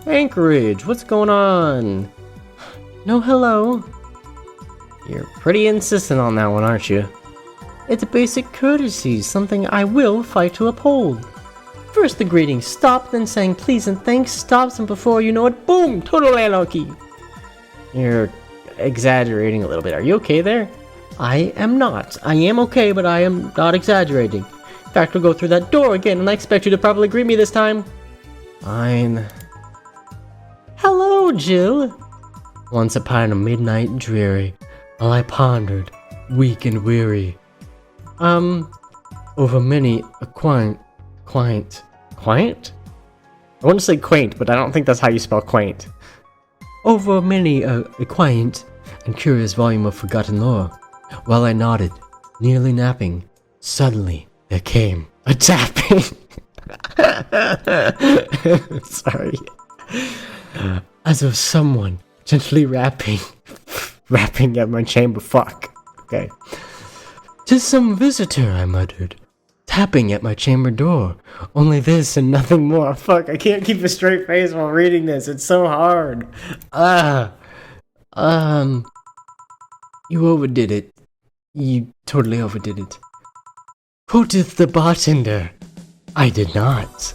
Anchorage, what's going on? No hello. You're pretty insistent on that one, aren't you? It's a basic courtesy, something I will fight to uphold. First the greeting, stop, then saying please and thanks stops, and before you know it, boom, total anarchy. You're exaggerating a little bit. Are you okay there? I am not. I am okay, but I am not exaggerating. In fact, I'll go through that door again, and I expect you to properly greet me this time. Fine. Hello, Jill. Once upon a midnight dreary, while I pondered, weak and weary, over many a quaint? I want to say quaint, but I don't think that's how you spell quaint. Over many a quaint and curious volume of forgotten lore, while I nodded, nearly napping, suddenly there came a tapping. Sorry. As of someone gently rapping at my chamber. Fuck. Okay. 'Tis some visitor, I muttered, tapping at my chamber door. Only this and nothing more. Fuck, I can't keep a straight face while reading this. It's so hard. You overdid it. You totally overdid it. Quoteth the bartender. I did not.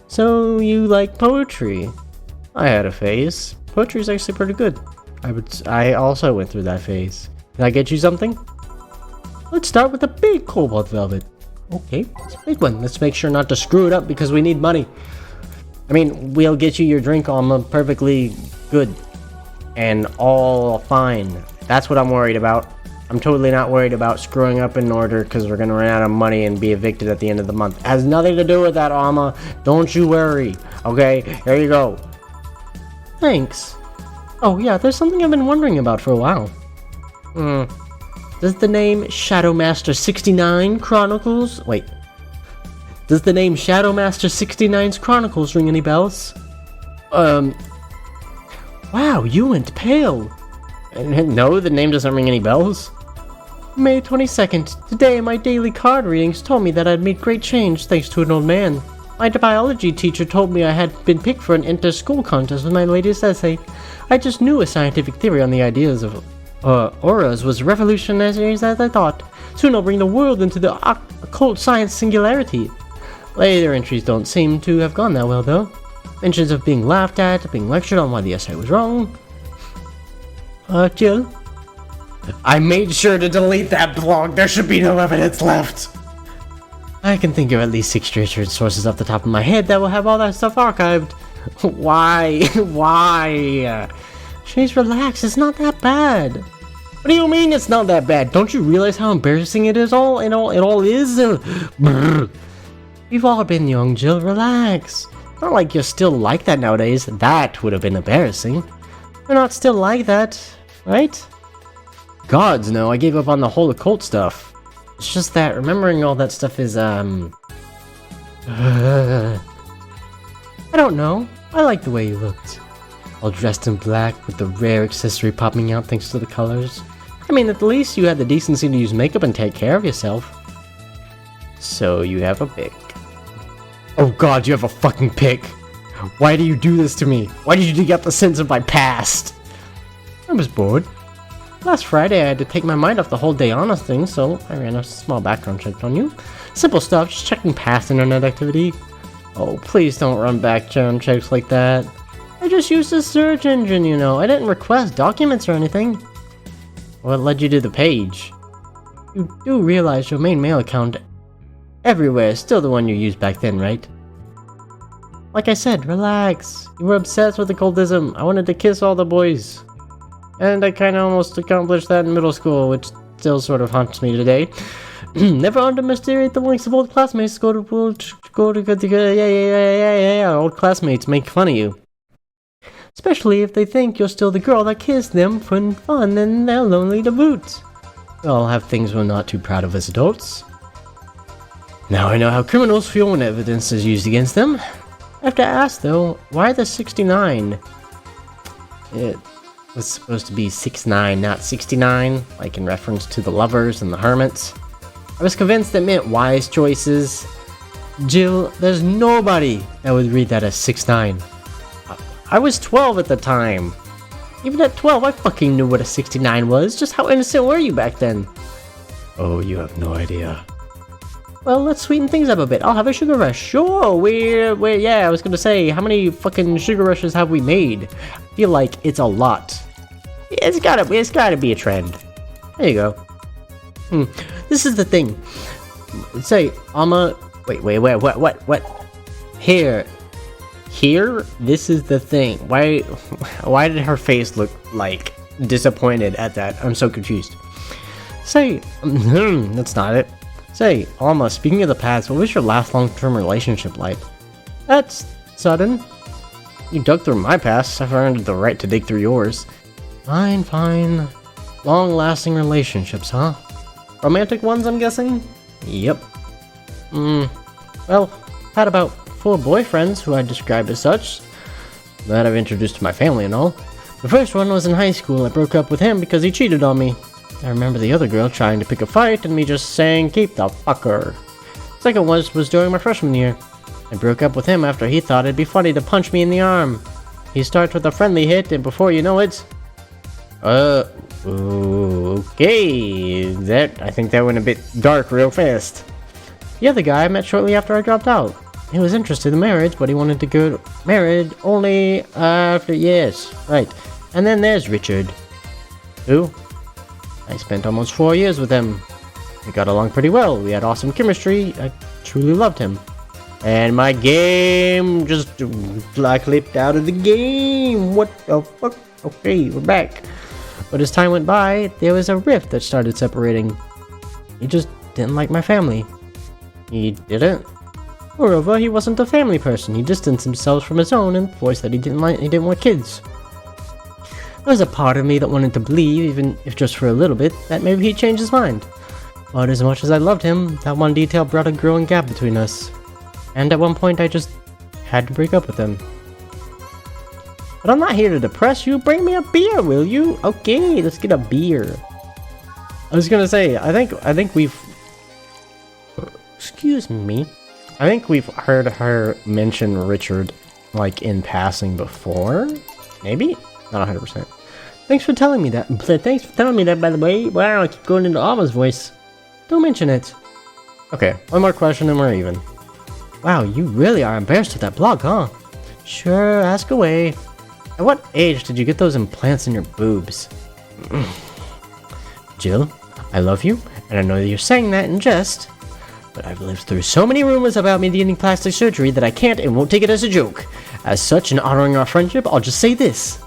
So you like poetry? I had a phase. Poetry's actually pretty good. I also went through that phase. Can I get you something? Let's start with a big cobalt velvet. Okay, it's a big one. Let's make sure not to screw it up because we need money. I mean, we'll get you your drink on perfectly good and all fine. That's what I'm worried about. I'm totally not worried about screwing up an order because we're going to run out of money and be evicted at the end of the month. It has nothing to do with that, Alma. Don't you worry. Okay, here you go. Thanks. Oh yeah, there's something I've been wondering about for a while. Does the name Shadowmaster 69 Chronicles... Wait. Does the name Shadowmaster 69's Chronicles ring any bells? Wow, you went pale. No, the name doesn't ring any bells. May 22nd. Today, my daily card readings told me that I'd made great change thanks to an old man. My biology teacher told me I had been picked for an inter-school contest with my latest essay. I just knew a scientific theory on the ideas of auras was revolutionary as I thought. Soon I'll bring the world into the occult science singularity. Later entries don't seem to have gone that well, though. Mentions of being laughed at, being lectured on why the essay was wrong. Jill? I made sure to delete that blog. There should be no evidence left. I can think of at least 6 straight sources off the top of my head that will have all that stuff archived. Why? Why? Chase, relax. It's not that bad. What do you mean it's not that bad? Don't you realize how embarrassing it is? It all is. We've all been young, Jill. Relax. Not like you're still like that nowadays. That would have been embarrassing. You're not still like that, right? Gods, no. I gave up on the whole occult stuff. It's just that remembering all that stuff is, I don't know. I like the way you looked. All dressed in black with the rare accessory popping out thanks to the colors. I mean, at the least you had the decency to use makeup and take care of yourself. So you have a pick. Oh god, you have a fucking pick. Why do you do this to me? Why did you dig up the sins of my past? I was bored. Last Friday I had to take my mind off the whole Dayana thing, so I ran a small background check on you. Simple stuff, just checking past internet activity. Oh, please don't run background checks like that. I just used a search engine, you know. I didn't request documents or anything. What led you to the page? You do realize your main mail account everywhere is still the one you used back then, right? Like I said, relax. You were obsessed with occultism. I wanted to kiss all the boys. And I kinda almost accomplished that in middle school, which still sort of haunts me today. Never underestimate the links of old classmates. Old classmates make fun of you. Especially if they think you're still the girl that kissed them for fun and they're lonely to boot. We all have things we're not too proud of as adults. Now I know how criminals feel when evidence is used against them. I have to ask though, why the 69? It was supposed to be 6'9", not 69, like in reference to the lovers and the hermits. I was convinced it meant wise choices. Jill, there's nobody that would read that as 6'9". I was 12 at the time. Even at 12, I fucking knew what a 69 was. Just how innocent were you back then? Oh, you have no idea. Well, let's sweeten things up a bit. I'll have a sugar rush. Sure, yeah, I was gonna say, how many fucking sugar rushes have we made? I feel like it's a lot. It's gotta be a trend. There you go. This is the thing. Say, wait, what? Here? This is the thing. Why did her face look, like, disappointed at that? I'm so confused. Say, that's not it. Say, Alma, speaking of the past, what was your last long-term relationship like? That's sudden. You dug through my past, I've earned the right to dig through yours. Fine. Long-lasting relationships, huh? Romantic ones, I'm guessing? Yep. Well, had about 4 boyfriends who I'd describe as such, that I've introduced to my family and all. The first one was in high school. I broke up with him because he cheated on me. I remember the other girl trying to pick a fight and me just saying, keep the fucker. Second was during my freshman year. I broke up with him after he thought it'd be funny to punch me in the arm. He starts with a friendly hit and before you know it... okay, I think that went a bit dark real fast. The other guy I met shortly after I dropped out. He was interested in marriage, but he wanted to get married only after, yes, right. And then there's Richard. Who? I spent almost 4 years with him. We got along pretty well. We had awesome chemistry. I truly loved him. And my game just clipped out of the game. What the fuck? Okay, we're back. But as time went by, there was a rift that started separating. He just didn't like my family. He didn't. Moreover, he wasn't a family person. He distanced himself from his own and voiced that he didn't want kids. There was a part of me that wanted to believe, even if just for a little bit, that maybe he'd change his mind. But as much as I loved him, that one detail brought a growing gap between us. And at one point I just had to break up with him. But I'm not here to depress you. Bring me a beer, will you? Okay, let's get a beer. I was gonna say, I think we've... Excuse me. I think we've heard her mention Richard, like, in passing before? Maybe? Not 100%. Thanks for telling me that. Thanks for telling me that, by the way. Wow, I keep going into Alma's voice. Don't mention it. Okay, one more question and we're even. Wow, you really are embarrassed with that blog, huh? Sure, ask away. At what age did you get those implants in your boobs? Jill, I love you, and I know that you're saying that in jest, but I've lived through so many rumors about me needing plastic surgery that I can't and won't take it as a joke. As such, in honoring our friendship, I'll just say this.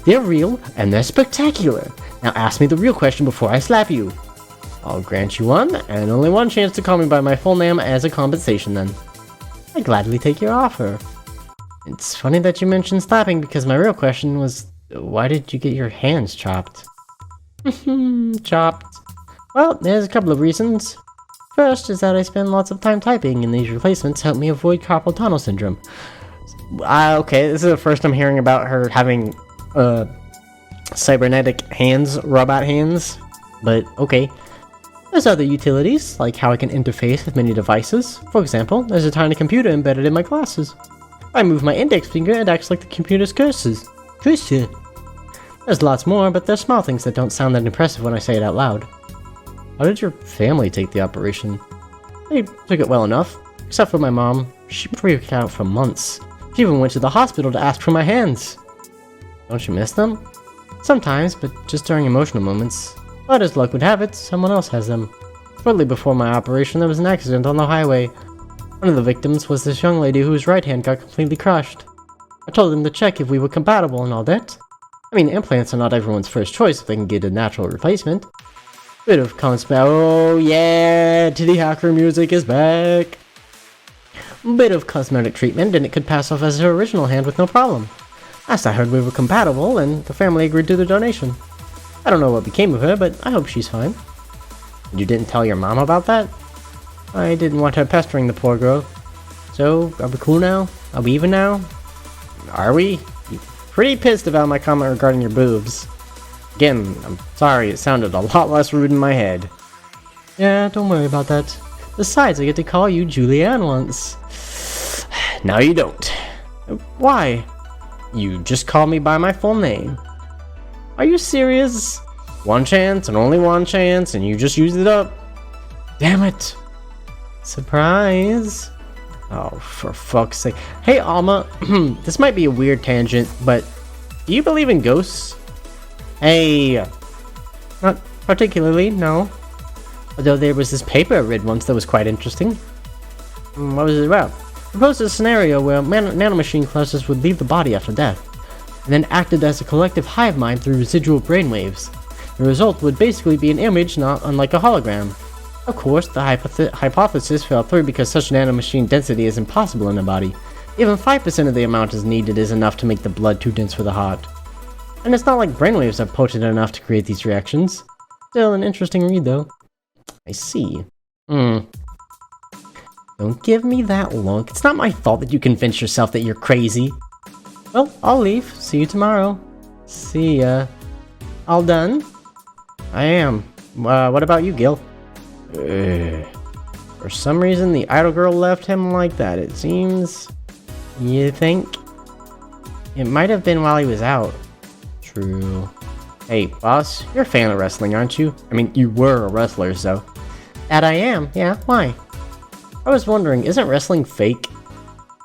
They're real, and they're spectacular. Now ask me the real question before I slap you. I'll grant you one, and only one chance to call me by my full name as a compensation then. I gladly take your offer. It's funny that you mentioned slapping because my real question was, why did you get your hands chopped? Chopped. Well, there's a couple of reasons. First is that I spend lots of time typing, and these replacements help me avoid carpal tunnel syndrome. Okay, this is the first I'm hearing about her having cybernetic hands, robot hands, but okay. There's other utilities, like how I can interface with many devices. For example, there's a tiny computer embedded in my glasses. If I move my index finger, it acts like the computer's cursor. There's lots more, but they're small things that don't sound that impressive when I say it out loud. How did your family take the operation? They took it well enough, except for my mom. She freaked out for months. She even went to the hospital to ask for my hands. Don't you miss them? Sometimes, but just during emotional moments. But as luck would have it, someone else has them. Shortly before my operation, there was an accident on the highway. One of the victims was this young lady whose right hand got completely crushed. I told them to check if we were compatible and all that. I mean, implants are not everyone's first choice if they can get a natural replacement. Bit of oh yeah, Titty Hacker music is back. Bit of cosmetic treatment and it could pass off as her original hand with no problem. Last I heard we were compatible and the family agreed to the donation. I don't know what became of her, but I hope she's fine. You didn't tell your mom about that? I didn't want her pestering the poor girl. So, are we cool now? Are we even now? Are we? You're pretty pissed about my comment regarding your boobs. Again, I'm sorry, it sounded a lot less rude in my head. Yeah, don't worry about that. Besides, I get to call you Julianne once. Now you don't. Why? You just call me by my full name. Are you serious? One chance and only one chance, and you just used it up. Damn it. Surprise. Oh, for fuck's sake. Hey, Alma, this might be a weird tangent, but do you believe in ghosts? Hey, not particularly, no. Although there was this paper I read once that was quite interesting. What was it about? It proposed a scenario where nanomachine clusters would leave the body after death, and then acted as a collective hive mind through residual brainwaves. The result would basically be an image not unlike a hologram. Of course, the hypothesis fell through because such nanomachine density is impossible in a body. Even 5% of the amount is needed is enough to make the blood too dense for the heart. And it's not like brainwaves are potent enough to create these reactions. Still an interesting read though. I see. Don't give me that look. It's not my fault that you convince yourself that you're crazy. Well, I'll leave. See you tomorrow. See ya. All done? I am. What about you, Gil? For some reason, the idle girl left him like that, it seems. You think? It might have been while he was out. True. Hey, boss, you're a fan of wrestling, aren't you? I mean, you were a wrestler, so. That I am, yeah, why? I was wondering, isn't wrestling fake?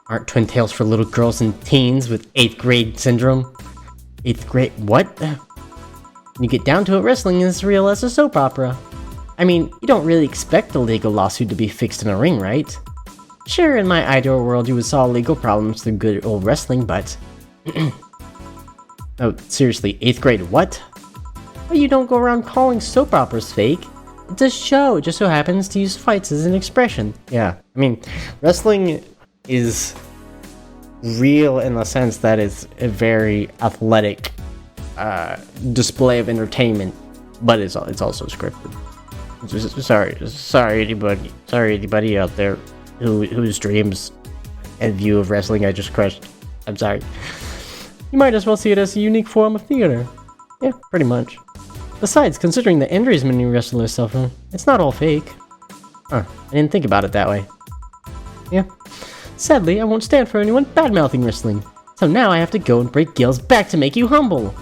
Aren't twin tails for little girls and teens with 8th grade syndrome? 8th grade, what? When you get down to it, wrestling is as real as a soap opera. I mean, you don't really expect a legal lawsuit to be fixed in a ring, right? Sure, in my ideal world you would solve legal problems through good old wrestling, but... Oh, seriously, 8th grade what? Well, you don't go around calling soap operas fake. It's a show, it just so happens to use fights as an expression. Yeah, I mean, wrestling is real in the sense that it's a very athletic display of entertainment, but it's also scripted. Sorry anybody out there whose dreams and view of wrestling I just crushed. I'm sorry. You might as well see it as a unique form of theater. Yeah, pretty much. Besides, considering the injuries many wrestlers suffer, it's not all fake. Huh, I didn't think about it that way. Yeah. Sadly, I won't stand for anyone bad-mouthing wrestling. So now I have to go and break Gil's back to make you humble.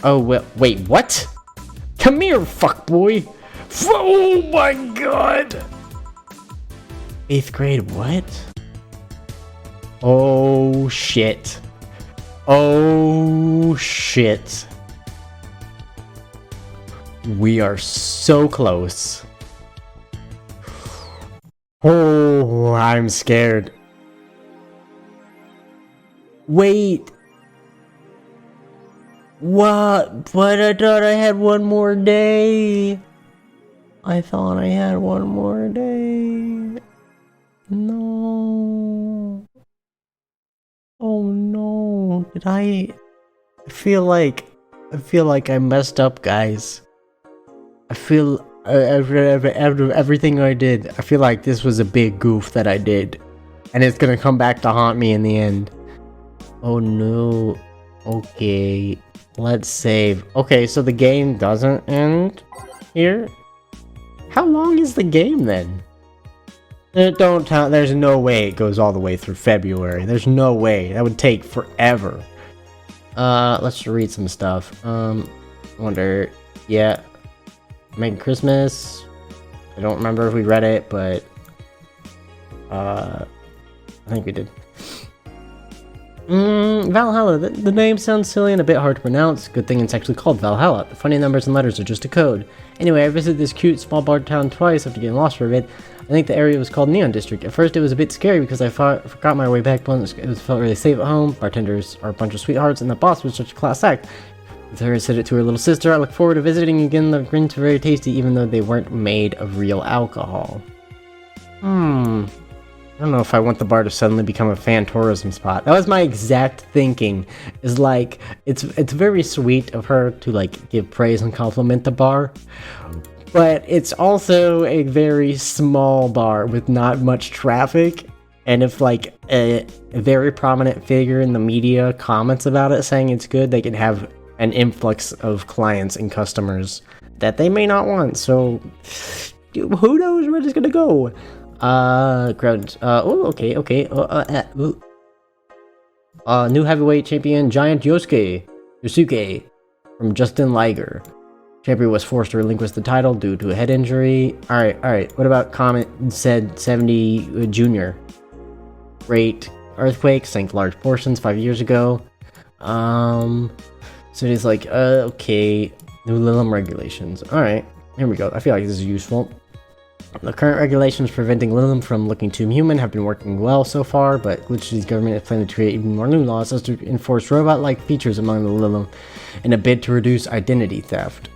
Oh, well, wait, what? Come here, fuckboy! Oh my god! 8th grade, what? Oh shit. Oh shit. We are so close. Oh, I'm scared. Wait. What? But I thought I had one more day. I thought I had one more day. No. Oh no. Did I feel like I messed up, guys. I feel after everything I did, I feel like this was a big goof that I did. And it's gonna come back to haunt me in the end. Oh no. Okay. Let's save. Okay, so the game doesn't end here? How long is the game then? Don't tell. There's no way it goes all the way through February. There's no way. That would take forever. Let's read some stuff. Wonder. Yeah. Merry Christmas. I don't remember if we read it, but I think we did. Valhalla. The name sounds silly and a bit hard to pronounce. Good thing it's actually called Valhalla. The funny numbers and letters are just a code. Anyway, I visited this cute small bar town twice after getting lost for a bit. I think the area was called Neon District. At first it was a bit scary because I forgot my way back, but it felt really safe at home. Bartenders are a bunch of sweethearts and the boss was such a class act. With her, I said it to her little sister. I look forward to visiting again. The drinks were very tasty even though they weren't made of real alcohol. I don't know if I want the bar to suddenly become a fan tourism spot. That was my exact thinking. Is like, it's very sweet of her to like give praise and compliment the bar, but it's also a very small bar with not much traffic. And if like a very prominent figure in the media comments about it saying it's good, they can have an influx of clients and customers that they may not want. So who knows where it's gonna go? Grounds. Oh, okay. New heavyweight champion Giant Yosuke from Justin Liger. Champion was forced to relinquish the title due to a head injury. Alright. What about Comet said 70 Jr.? Great earthquake sank large portions 5 years ago. So it is like, okay. New Lilium regulations. Alright, here we go. I feel like this is useful. The current regulations preventing Lilium from looking too human have been working well so far, but Glitch's government is planning to create even more new laws as to enforce robot-like features among the Lilium in a bid to reduce identity theft.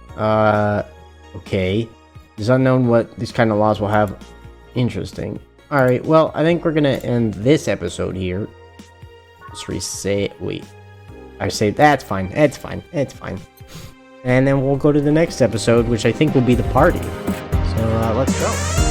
Okay. It's unknown what these kind of laws will have. Interesting. Alright, well, I think we're gonna end this episode here. Let's reset. Wait. I say that's fine. It's fine. And then we'll go to the next episode, which I think will be the party. So, let's go.